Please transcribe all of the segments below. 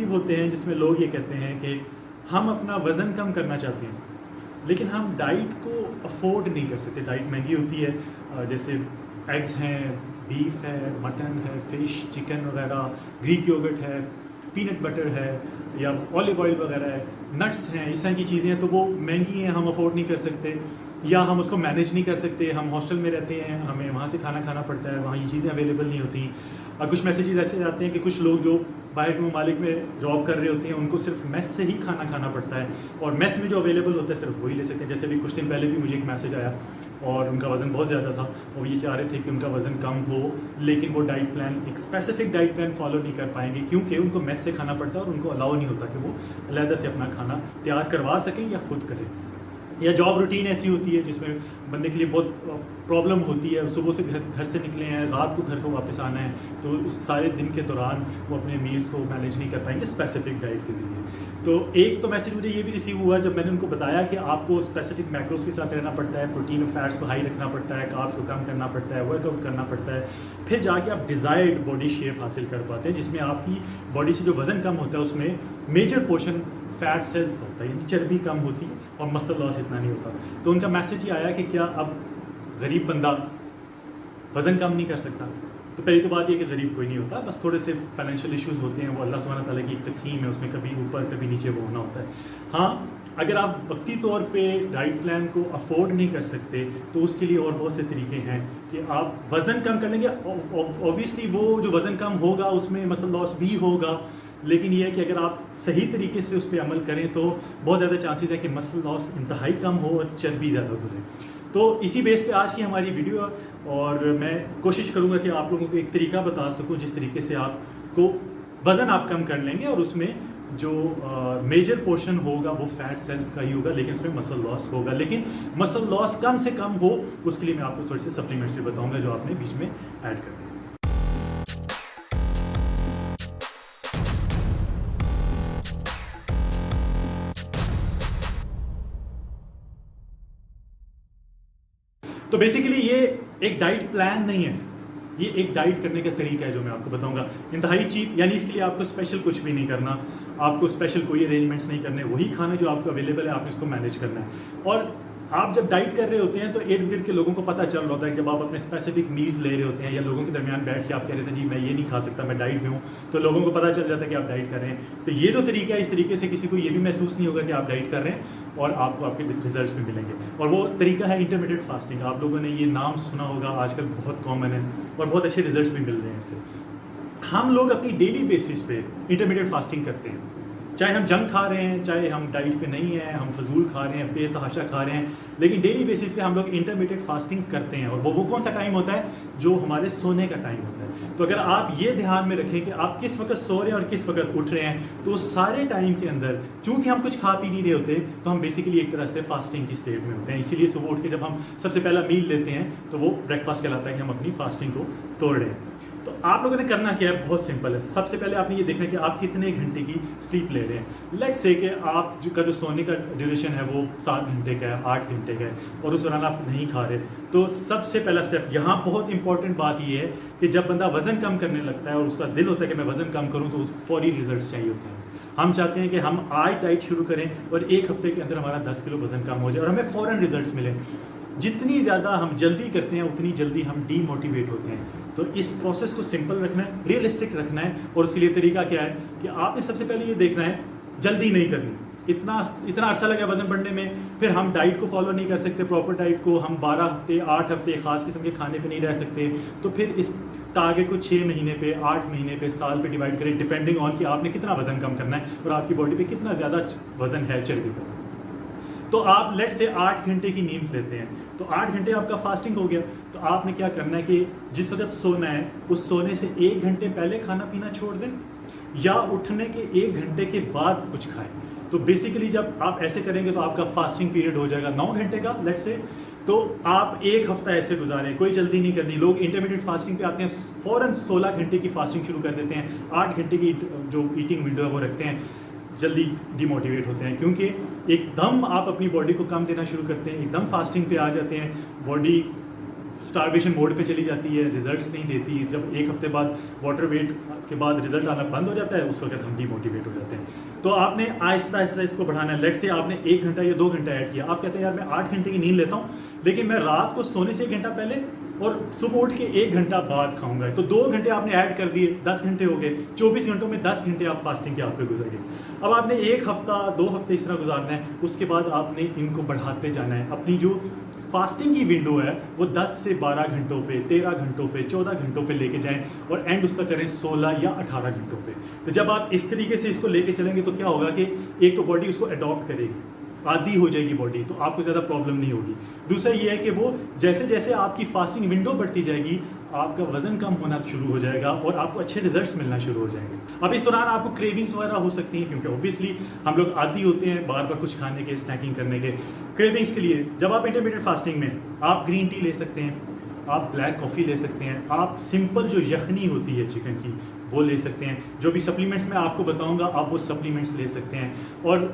होते हैं जिसमें लोग ये कहते हैं कि हम अपना वज़न कम करना चाहते हैं लेकिन हम डाइट को अफोर्ड नहीं कर सकते। डाइट महंगी होती है, जैसे एग्स हैं, बीफ है, मटन है, फ़िश, चिकन वगैरह, ग्रीक योगर्ट है, पीनट बटर है या ऑलिव ऑयल वगैरह है, नट्स हैं, इस तरह की चीज़ें हैं। तो वो महंगी हैं, हम अफोर्ड नहीं कर सकते या हम उसको मैनेज नहीं कर सकते। हम हॉस्टल में रहते हैं, हमें वहाँ से खाना खाना पड़ता है, वहाँ ये चीज़ें अवेलेबल नहीं होती। और कुछ मैसेजेस ऐसे आते हैं कि कुछ लोग जो बाहर के ममालिक में जॉब कर रहे होते हैं उनको सिर्फ मेस से ही खाना खाना पड़ता है और मेस में जो अवेलेबल होता है सिर्फ वही ले सकते हैं। जैसे अभी कुछ दिन पहले भी मुझे एक मैसेज आया और उनका वज़न बहुत ज़्यादा था और ये चाह रहे थे कि उनका वज़न कम हो लेकिन वो डाइट प्लान, एक स्पेसिफिक डाइट प्लान फॉलो नहीं कर पाएंगे क्योंकि उनको मेस से खाना पड़ता है और उनको अलाउ नहीं होता कि वो अलहदा से अपना खाना तैयार करवा सकें या खुद करें। या जॉब रूटीन ऐसी होती है जिसमें बंदे के लिए बहुत प्रॉब्लम होती है, सुबह से घर से निकले हैं, रात को घर को वापस आना है, तो इस सारे दिन के दौरान वो अपने मील्स को मैनेज नहीं कर पाएंगे स्पेसिफिक डाइट के ज़रिए। तो एक तो मैसेज मुझे ये भी रिसीव हुआ जब मैंने उनको बताया कि आपको स्पेसिफिक मैक्रोस के साथ रहना पड़ता है, प्रोटीन और फैट्स को हाई रखना पड़ता है, कार्ब्स को कम करना पड़ता है, वर्कआउट करना पड़ता है, फिर जाके आप डिज़ायर्ड बॉडी शेप हासिल कर पाते हैं जिसमें आपकी बॉडी से जो वज़न कम होता है उसमें मेजर पोर्शन फैट सेल्स होता है, यानी चर्बी कम होती है और मसल लॉस इतना नहीं होता। तो उनका मैसेज ये आया कि क्या अब गरीब बंदा वज़न कम नहीं कर सकता? तो पहली तो बात ये कि गरीब कोई नहीं होता, बस थोड़े से फाइनेंशियल इश्यूज़ होते हैं, वो अल्लाह सुब्हानहू ताला की एक तकसीम है, उसमें कभी ऊपर कभी नीचे वो होना होता है। हाँ, अगर आप वक्ती तौर पे डाइट प्लान को अफोर्ड नहीं कर सकते तो उसके लिए और बहुत से तरीके हैं कि आप वज़न कम कर लेंगे। ऑब्वियसली वो जो वज़न कम होगा उसमें मसल लॉस भी होगा, लेकिन ये है कि अगर आप सही तरीके से उस पर अमल करें तो बहुत ज़्यादा चांसेस है कि मसल लॉस इंतहाई कम हो और चर्बी ज़्यादा घुले। तो इसी बेस पे आज की हमारी वीडियो, और मैं कोशिश करूँगा कि आप लोगों को एक तरीका बता सकूँ जिस तरीके से आपको वज़न आप कम कर लेंगे और उसमें जो मेजर पोर्शन होगा वो फैट सेल्स का ही होगा, लेकिन उसमें मसल लॉस होगा। लेकिन मसल लॉस कम से कम हो उसके लिए मैं आपको थोड़ी सी सप्लीमेंट्स भी बताऊँगा जो आपने बीच में ऐड करना है। तो बेसिकली ये एक डाइट प्लान नहीं है, ये एक डाइट करने का तरीका है जो मैं आपको बताऊंगा। इंतहाई चीप, यानी इसके लिए आपको स्पेशल कुछ भी नहीं करना, आपको स्पेशल कोई अरेंजमेंट्स नहीं करने, वही खाना जो आपको अवेलेबल है आपने उसको मैनेज करना है। और आप जब डाइट कर रहे होते हैं तो इर्द गिर्द के लोगों को पता चल रहा होता है, जब आप अपने स्पेसिफिक मील्स ले रहे होते हैं या लोगों के दरमियान बैठ के आप कह रहे थे जी मैं ये नहीं खा सकता, मैं डाइट में हूँ, तो लोगों को पता चल जाता है कि आप डाइट कर रहे हैं। तो ये जो तरीका है, इस तरीके से किसी को ये भी महसूस नहीं होगा कि आप डाइट कर रहे हैं और आपको आपके रिजल्ट्स भी मिलेंगे। और वो तरीका है इंटरमीडिएट फास्टिंग। आप लोगों ने ये नाम सुना होगा, आजकल बहुत कॉमन है और बहुत अच्छे रिजल्ट्स भी मिल रहे हैं इससे। हम लोग अपनी डेली बेसिस पे इंटरमीडिएट फास्टिंग करते हैं, चाहे हम जंक खा रहे हैं, चाहे हम डाइट पे नहीं हैं, हम फजूल खा रहे हैं, बेतहाशा खा रहे हैं, लेकिन डेली बेसिस पे हम लोग इंटरमीडिएट फास्टिंग करते हैं। और वो कौन सा टाइम होता है? जो हमारे सोने का टाइम होता है। तो अगर आप ये ध्यान में रखें कि आप किस वक्त सो रहे हैं और किस वक्त उठ रहे हैं, तो उस सारे टाइम के अंदर चूंकि हम कुछ खा पी नहीं रहे होते तो हम बेसिकली एक तरह से फास्टिंग की स्टेट में होते हैं। इसीलिए सुबह उठ के जब हम सबसे पहला मील लेते हैं तो वो ब्रेकफास्ट कहलाता है कि हम अपनी फास्टिंग को तोड़ रहे हैं। तो आप लोगों ने करना क्या है? बहुत सिंपल है। सबसे पहले आपने ये देखना है कि आप कितने घंटे की स्लीप ले रहे हैं। लेट्स से कि आप जो सोने का ड्यूरेशन है वो 7 घंटे का है, 8 घंटे का है और उस दौरान आप नहीं खा रहे, तो सबसे पहला स्टेप यहाँ बहुत इंपॉर्टेंट बात ये है कि जब बंदा वज़न कम करने लगता है और उसका दिल होता है कि मैं वज़न कम करूँ, तो उसको फौरी रिजल्ट चाहिए होते हैं। हम चाहते हैं कि हम आज डाइट शुरू करें और 1 हफ्ते के अंदर हमारा 10 किलो वज़न कम हो जाए और हमें फ़ौरन रिजल्ट्स मिलें। जितनी ज़्यादा हम जल्दी करते हैं उतनी जल्दी हम डीमोटिवेट होते हैं। तो इस प्रोसेस को सिंपल रखना है, रियलिस्टिक रखना है। और उसके लिए तरीका क्या है कि आपने सबसे पहले ये देखना है, जल्दी नहीं करनी। इतना अरसा लगा वजन बढ़ने में, फिर हम डाइट को फॉलो नहीं कर सकते, प्रॉपर डाइट को हम 12 हफ्ते 8 हफ्ते ख़ास किस्म के खाने पे नहीं रह सकते। तो फिर इस टारगेट को 6 महीने पे, 8 महीने पे, साल पे डिवाइड करें, डिपेंडिंग ऑन कि आपने कितना वज़न कम करना है और आपकी बॉडी पे कितना ज़्यादा वज़न है चर्बी का। तो आप लेट से 8 घंटे की नींद लेते हैं, तो 8 घंटे आपका फास्टिंग हो गया। तो आपने क्या करना है कि जिस वक्त सोना है उस सोने से 1 घंटे पहले खाना पीना छोड़ दें या उठने के 1 घंटे के बाद कुछ खाएं। तो बेसिकली जब आप ऐसे करेंगे तो आपका फास्टिंग पीरियड हो जाएगा 9 घंटे का लेट से। तो आप 1 हफ्ता ऐसे गुजारें, कोई जल्दी नहीं करनी। लोग इंटरमीडिएट फास्टिंग पे आते हैं, फ़ौरन 16 घंटे की फास्टिंग शुरू कर देते हैं, 8 घंटे की जो ईटिंग विंडो है वो रखते हैं, जल्दी डिमोटिवेट होते हैं क्योंकि एकदम आप अपनी बॉडी को कम देना शुरू करते हैं, एकदम फास्टिंग पे आ जाते हैं, बॉडी स्टारवेशन मोड पे चली जाती है, रिजल्ट्स नहीं देती। जब एक हफ्ते बाद वाटर वेट के बाद रिजल्ट आना बंद हो जाता है, उस वक्त हम डीमोटिवेट हो जाते हैं। तो आपने आहिस्ता आहिस्ता इसको बढ़ाना है। लेट से आपने 1 घंटा या 2 घंटा ऐड किया, आप कहते हैं यार मैं 8 घंटे की नींद लेता हूँ, लेकिन मैं रात को सोने से 1 घंटा पहले और सुबह उठ के 1 घंटा बाद खाऊंगा। तो 2 घंटे आपने ऐड कर दिए, 10 घंटे हो गए। 24 घंटों में 10 घंटे आप फास्टिंग के आपके गुजर गए। अब आपने 1 हफ्ता 2 हफ्ते इस तरह गुजारना है, उसके बाद आपने इनको बढ़ाते जाना है। अपनी जो फास्टिंग की विंडो है वो 10 से 12 घंटों पे, 13 घंटों पे, 14 घंटों पे लेके जाएं और एंड उसका करें 16 या 18 घंटों पे। तो जब आप इस तरीके से इसको लेके चलेंगे तो क्या होगा कि एक तो बॉडी उसको अडॉप्ट करेगी, आदी हो जाएगी बॉडी, तो आपको ज़्यादा प्रॉब्लम नहीं होगी। दूसरा ये है कि वो जैसे जैसे आपकी फास्टिंग विंडो बढ़ती जाएगी, आपका वजन कम होना शुरू हो जाएगा और आपको अच्छे रिजल्ट्स मिलना शुरू हो जाएंगे। अब इस दौरान आपको क्रेविंग्स वगैरह हो सकती हैं, क्योंकि ऑब्वियसली हम लोग आदी होते हैं बार बार कुछ खाने के, स्नैकिंग करने के। क्रेविंग्स के लिए जब आप इंटरमीडिएट फास्टिंग में आप ग्रीन टी ले सकते हैं, आप ब्लैक कॉफ़ी ले सकते हैं, आप सिंपल जो यखनी होती है चिकन की वो ले सकते हैं। जो भी सप्लीमेंट्स मैं आपको बताऊंगा आप वो सप्लीमेंट्स ले सकते हैं। और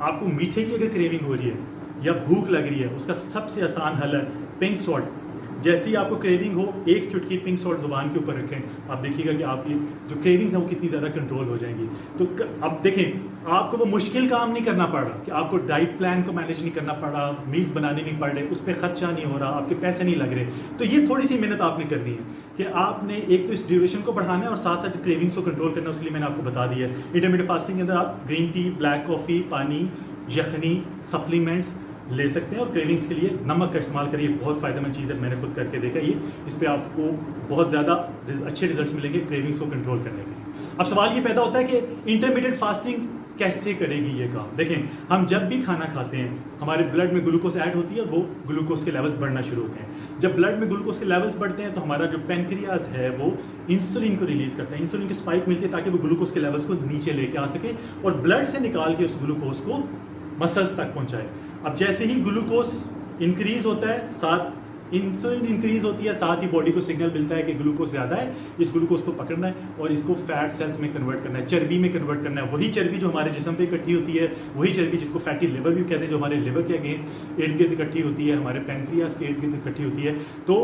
आपको मीठे की अगर क्रेविंग हो रही है या भूख लग रही है, उसका सबसे आसान हल है पिंक सॉल्ट। जैसे ही आपको क्रेविंग हो, 1 चुटकी पिंक सॉल्ट जुबान के ऊपर रखें, आप देखिएगा कि आपकी जो क्रेविंग्स हैं वो कितनी ज़्यादा कंट्रोल हो जाएंगी। तो अब देखें, आपको वो मुश्किल काम नहीं करना पड़ रहा कि आपको डाइट प्लान को मैनेज नहीं करना पड़ रहा, मील्स बनाने नहीं पड़ रहे, उस पर खर्चा नहीं हो रहा, आपके पैसे नहीं लग रहे। तो ये थोड़ी सी मेहनत आपने करनी है कि आपने एक तो इस ड्यूरेशन को बढ़ाना है और साथ साथ क्रेविंग्स को कंट्रोल करना है। उसके लिए मैंने आपको बता दिया है इंटरमीडिएट फास्टिंग के अंदर आप ग्रीन टी, ब्लैक कॉफ़ी, पानी, यखनी, सप्लीमेंट्स ले सकते हैं। और क्रेविंग्स के लिए नमक का इस्तेमाल करिए, बहुत फ़ायदेमंद चीज़ है, मैंने खुद करके देखा। ये इस पर आपको बहुत ज़्यादा अच्छे रिजल्ट्स मिलेंगे क्रेविंग्स को कंट्रोल करने के लिए। अब सवाल ये पैदा होता है कि इंटरमीडिएट फास्टिंग कैसे करेगी ये काम। देखें, हम जब भी खाना खाते हैं हमारे ब्लड में ग्लूकोज ऐड होती है और वो ग्लूकोज के लेवल्स बढ़ना शुरू होते हैं। जब ब्लड में ग्लूकोज के लेवल्स बढ़ते हैं तो हमारा जो पेनक्रियाज है वो इंसुलिन को रिलीज करता है, इंसुलिन की स्पाइक मिलती है ताकि वो ग्लूकोज के लेवल्स को नीचे लेके आ सके और ब्लड से निकाल के उस ग्लूकोज को मसल्स तक पहुंचाए। अब जैसे ही ग्लूकोज इंक्रीज होता है, साथ इंसुलिन इंक्रीज होती है, साथ ही बॉडी को सिग्नल मिलता है कि ग्लूकोज ज़्यादा है, इस ग्लूकोज को पकड़ना है और इसको फैट सेल्स में कन्वर्ट करना है, चर्बी में कन्वर्ट करना है। वही चर्बी जो हमारे जिस्म पे इकट्ठी होती है, वही चर्बी जिसको फैटी लिवर भी कहते हैं, जो हमारे लिवर के इर्द गिर्द इकट्ठी होती है, हमारे पैनक्रियास के इर्द गिर्द इकट्ठी होती है। तो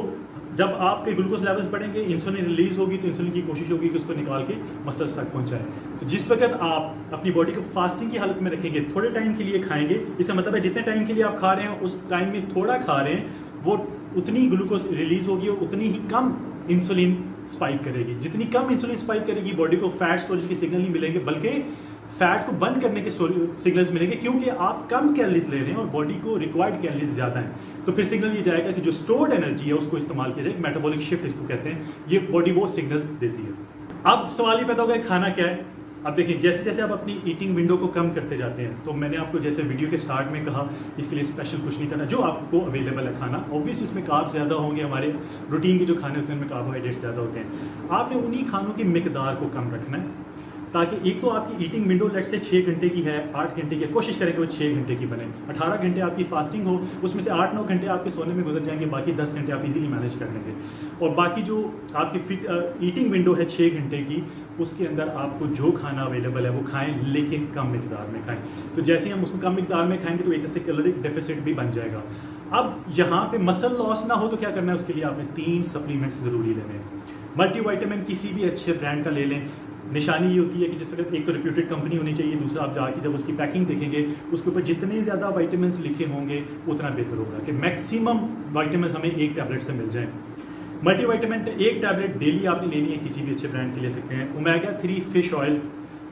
जब आपके ग्लूकोज लेवल्स बढ़ेंगे, इंसुलिन रिलीज होगी, तो इंसुलिन की कोशिश होगी कि उसको निकाल के मसल्स तक पहुंचाए। तो जिस वक्त आप अपनी बॉडी को फास्टिंग की हालत में रखेंगे, थोड़े टाइम के लिए खाएंगे, इसका मतलब है जितने टाइम के लिए आप खा रहे हैं उस टाइम में थोड़ा खा रहे हैं, वो उतनी ग्लूकोज रिलीज होगी और उतनी ही कम इंसुलिन स्पाइक करेगी। जितनी कम इंसुलिन स्पाइक करेगी, बॉडी को फैट स्टोरेज के सिग्नल नहीं मिलेंगे, बल्कि फैट को बंद करने के सिग्नल्स मिलेंगे, क्योंकि आप कम कैलोरीज ले रहे हैं और बॉडी को रिक्वायर्ड कैलोरीज ज़्यादा हैं। तो फिर सिग्नल ये जाएगा कि जो स्टोर्ड एनर्जी है उसको इस्तेमाल किया जाए, मेटाबॉलिक शिफ्ट इसको कहते हैं, ये बॉडी वो सिग्नल्स देती है। अब सवाल ये पैदा होगा खाना क्या है। अब देखिए, जैसे जैसे आप अपनी ईटिंग विंडो को कम करते जाते हैं, तो मैंने आपको जैसे वीडियो के स्टार्ट में कहा, इसके लिए स्पेशल कुछ नहीं करना, जो आपको अवेलेबल है खाना। ऑब्वियसली इसमें कार्ब ज़्यादा होंगे, हमारे रूटीन के जो खाने होते हैं उनमें कार्बोहाइड्रेट्स ज़्यादा होते हैं। आपने उन्हीं खानों की मिकदार को कम रखना है, ताकि एक तो आपकी ईटिंग विंडो लेट से 6 घंटे की है, 8 घंटे की है, कोशिश करें कि वो 6 घंटे की बने। 18 घंटे आपकी फास्टिंग हो, उसमें से 8-9 घंटे आपके सोने में गुजर जाएंगे, बाकी 10 घंटे आप इजीली मैनेज कर लेंगे। और बाकी जो आपकी ईटिंग विंडो है 6 घंटे की, उसके अंदर आपको जो खाना अवेलेबल है वो खाएं, लेकिन कम मिकदार में खाएं। तो जैसे ही हम उसको कम मिकदार में खाएंगे तो एक तरह से कैलोरिक डेफिसिट भी बन जाएगा। अब यहाँ पे मसल लॉस ना हो तो क्या करना है, उसके लिए आपने 3 सप्लीमेंट्स ज़रूरी लेने हैं। मल्टीविटामिन किसी भी अच्छे ब्रांड का ले लें। निशानी ये होती है कि जैसे एक तो रिप्यूटेड कंपनी होनी चाहिए, दूसरा आप जाके जब उसकी पैकिंग देखेंगे उसके ऊपर जितने ज़्यादा विटामिन लिखे होंगे उतना बेहतर होगा कि मैक्सिमम विटामिन हमें एक टैबलेट से मिल जाए। मल्टीविटामिन एक टैबलेट डेली आपने लेनी है, किसी भी अच्छे ब्रांड की ले सकते हैं। Omega 3 fish oil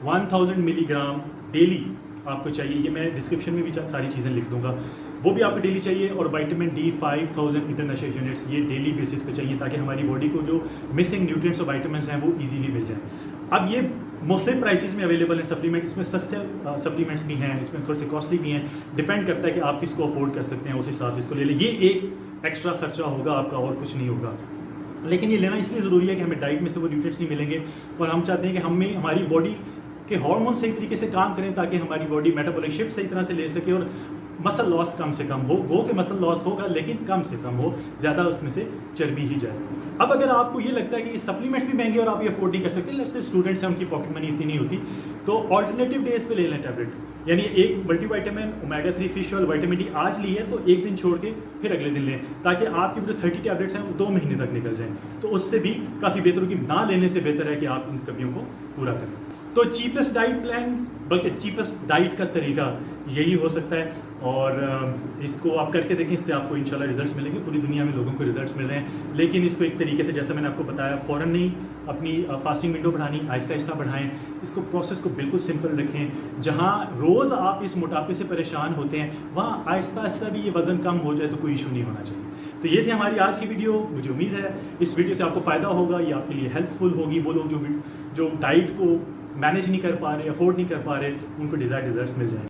1000 milligram daily आपको चाहिए, ये मैं डिस्क्रिप्शन में भी सारी चीज़ें लिख दूंगा, वो भी आपको डेली चाहिए। और विटामिन डी 5000 इंटरनेशनल यूनिट्स, ये डेली बेसिस पे चाहिए ताकि हमारी बॉडी को जो मिसिंग न्यूट्रिएंट्स और विटामिन हैं वो इजीली मिल जाए। अब ये मुख्तलिफ प्राइसेस में अवेलेबल हैं सप्लीमेंट, इसमें सस्ते सप्लीमेंट्स भी हैं, इसमें थोड़े से कॉस्टली भी हैं, डिपेंड करता है कि आप किसको अफोर्ड कर सकते हैं, उस हिसाब से इसको ले लें। ये एक एक्स्ट्रा खर्चा होगा आपका और कुछ नहीं होगा, लेकिन ये लेना इसलिए ज़रूरी है कि हमें डाइट में से वो न्यूट्रिएंट्स नहीं मिलेंगे और हम चाहते हैं कि हमें हमारी बॉडी के हार्मोन सही तरीके से काम करें ताकि हमारी बॉडी मेटाबॉलिक शिफ्ट सही तरह से ले सके और मसल लॉस कम से कम हो के मसल लॉस होगा लेकिन कम से कम हो, ज़्यादा उसमें से चर्बी ही जाए। अब अगर आपको ये लगता है कि ये सप्लीमेंट्स भी महंगे और आप ये अफोर्ड नहीं कर सकते, लेट्स से स्टूडेंट्स हैं उनकी पॉकेट मनी इतनी नहीं होती, तो ऑल्टरनेटिव डेज पे ले लें टैबलेट। यानी एक multivitamin omega 3 fish oil vitamin D आज ली है तो एक दिन छोड़ के फिर अगले दिन लें, ताकि आपकी जो 30 टैबलेट्स हैं वो 2 महीने तक निकल जाएं। तो उससे भी काफ़ी बेहतर होगी, ना लेने से बेहतर है कि आप उन कमियों को पूरा करें। तो चीपेस्ट डाइट प्लान, बल्कि चीपेस्ट डाइट का तरीका यही हो सकता है, और इसको आप करके देखें, इससे आपको इंशाल्लाह रिजल्ट्स मिलेंगे। पूरी दुनिया में लोगों को रिजल्ट्स मिल रहे हैं, लेकिन इसको एक तरीके से, जैसे मैंने आपको बताया, फ़ौरन नहीं अपनी फास्टिंग विंडो बढ़ानी, आहिस्ता आहिस्ता बढ़ाएं। इसको प्रोसेस को बिल्कुल सिंपल रखें। जहाँ रोज़ आप इस मोटापे से परेशान होते हैं, वहाँ आहिस्ता आहिस्ता भी ये वज़न कम हो जाए तो कोई इशू नहीं होना चाहिए। तो ये थी हमारी आज की वीडियो। मुझे उम्मीद है इस वीडियो से आपको फ़ायदा होगा, ये आपके लिए हेल्पफुल होगी। वो लोग जो डाइट को मैनेज नहीं कर पा रहे, अफोर्ड नहीं कर पा रहे, उनको डिज़ायर्ड रिजल्ट्स मिल जाएंगे।